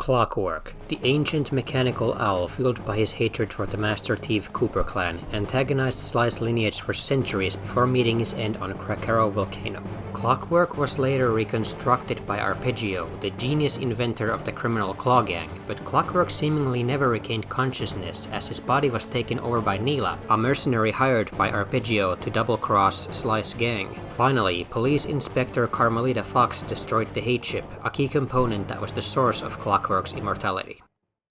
Clockwerk, the ancient mechanical owl fueled by his hatred for the Master Thief Cooper clan, antagonized Sly's lineage for centuries before meeting his end on Krakaro Volcano. Clockwerk was later reconstructed by Arpeggio, the genius inventor of the criminal Claw Gang, but Clockwerk seemingly never regained consciousness as his body was taken over by Neela, a mercenary hired by Arpeggio to double-cross Sly's gang. Finally, Police Inspector Carmelita Fox destroyed the hate ship, a key component that was the source of Clockwerk's immortality.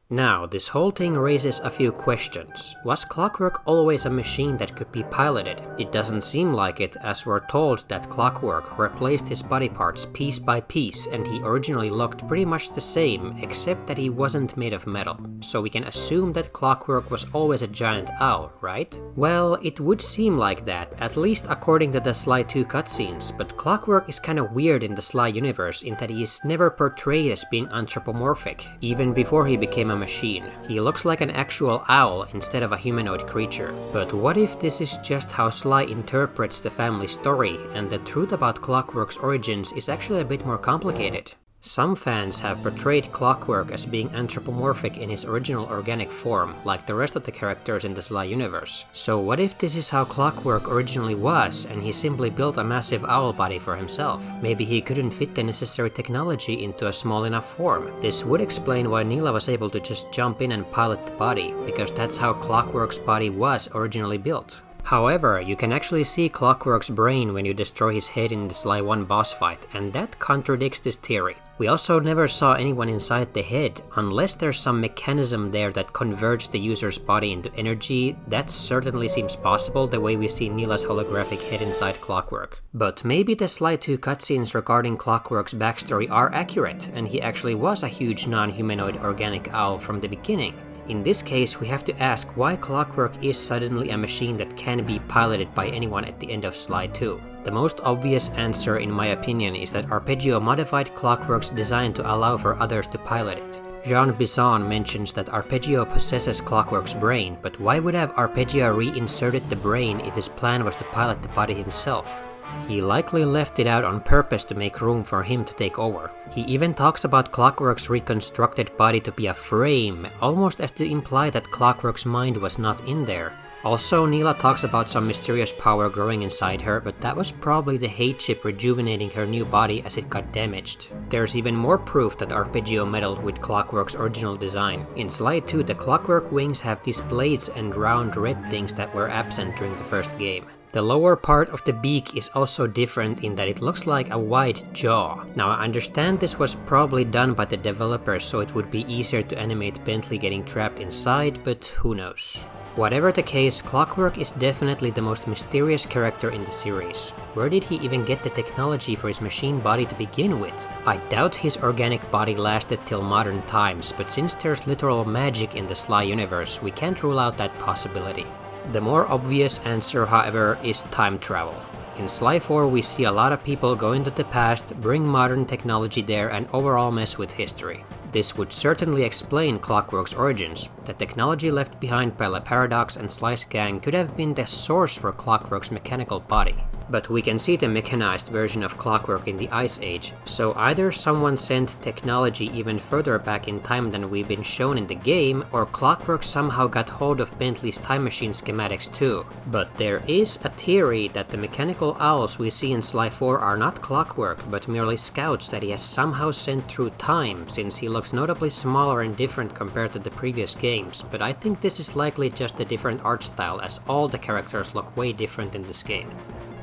Now, this whole thing raises a few questions. Was Clockwerk always a machine that could be piloted? It doesn't seem like it, as we're told that Clockwerk replaced his body parts piece by piece and he originally looked pretty much the same, except that he wasn't made of metal. So we can assume that Clockwerk was always a giant owl, right? Well, it would seem like that, at least according to the Sly 2 cutscenes, but Clockwerk is kinda weird in the Sly universe in that he is never portrayed as being anthropomorphic, even before he became a machine. He looks like an actual owl instead of a humanoid creature. But what if this is just how Sly interprets the family story, and the truth about Clockwerk's origins is actually a bit more complicated? Some fans have portrayed Clockwerk as being anthropomorphic in his original organic form, like the rest of the characters in the Sly universe. So what if this is how Clockwerk originally was, and he simply built a massive owl body for himself? Maybe he couldn't fit the necessary technology into a small enough form. This would explain why Neela was able to just jump in and pilot the body, because that's how Clockwerk's body was originally built. However, you can actually see Clockwerk's brain when you destroy his head in the Sly 1 boss fight, and that contradicts this theory. We also never saw anyone inside the head, unless there's some mechanism there that converts the user's body into energy. That certainly seems possible the way we see Neela's holographic head inside Clockwerk. But maybe the Sly 2 cutscenes regarding Clockwerk's backstory are accurate, and he actually was a huge non-humanoid organic owl from the beginning. In this case, we have to ask why Clockwerk is suddenly a machine that can be piloted by anyone at the end of Sly 2. The most obvious answer, in my opinion, is that Arpeggio modified Clockwerk's design to allow for others to pilot it. Jean Bisson mentions that Arpeggio possesses Clockwerk's brain, but why would have Arpeggio reinserted the brain if his plan was to pilot the body himself? He likely left it out on purpose to make room for him to take over. He even talks about Clockwerk's reconstructed body to be a frame, almost as to imply that Clockwerk's mind was not in there. Also, Neela talks about some mysterious power growing inside her, but that was probably the hate chip rejuvenating her new body as it got damaged. There's even more proof that Arpeggio meddled with Clockwerk's original design. In Sly 2, the Clockwerk wings have these blades and round red things that were absent during the first game. The lower part of the beak is also different in that it looks like a wide jaw. Now, I understand this was probably done by the developers so it would be easier to animate Bentley getting trapped inside, but who knows. Whatever the case, Clockwerk is definitely the most mysterious character in the series. Where did he even get the technology for his machine body to begin with? I doubt his organic body lasted till modern times, but since there's literal magic in the Sly universe, we can't rule out that possibility. The more obvious answer, however, is time travel. In Sly 4, we see a lot of people go into the past, bring modern technology there, and overall mess with history. This would certainly explain Clockwerk's origins. The technology left behind by La Paradox and Sly's gang could have been the source for Clockwerk's mechanical body. But we can see the mechanized version of Clockwerk in the Ice Age, so either someone sent technology even further back in time than we've been shown in the game, or Clockwerk somehow got hold of Bentley's time machine schematics too. But there is a theory that the mechanical owls we see in Sly 4 are not Clockwerk, but merely scouts that he has somehow sent through time, since he looks notably smaller and different compared to the previous games, but I think this is likely just a different art style, as all the characters look way different in this game.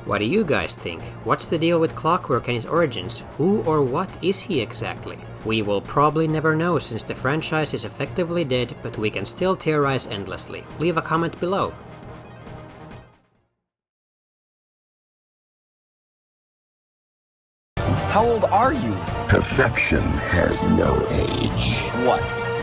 What do you guys think? What's the deal with Clockwerk and his origins? Who or what is he exactly? We will probably never know since the franchise is effectively dead, but we can still theorize endlessly. Leave a comment below. How old are you? Perfection has no age. What?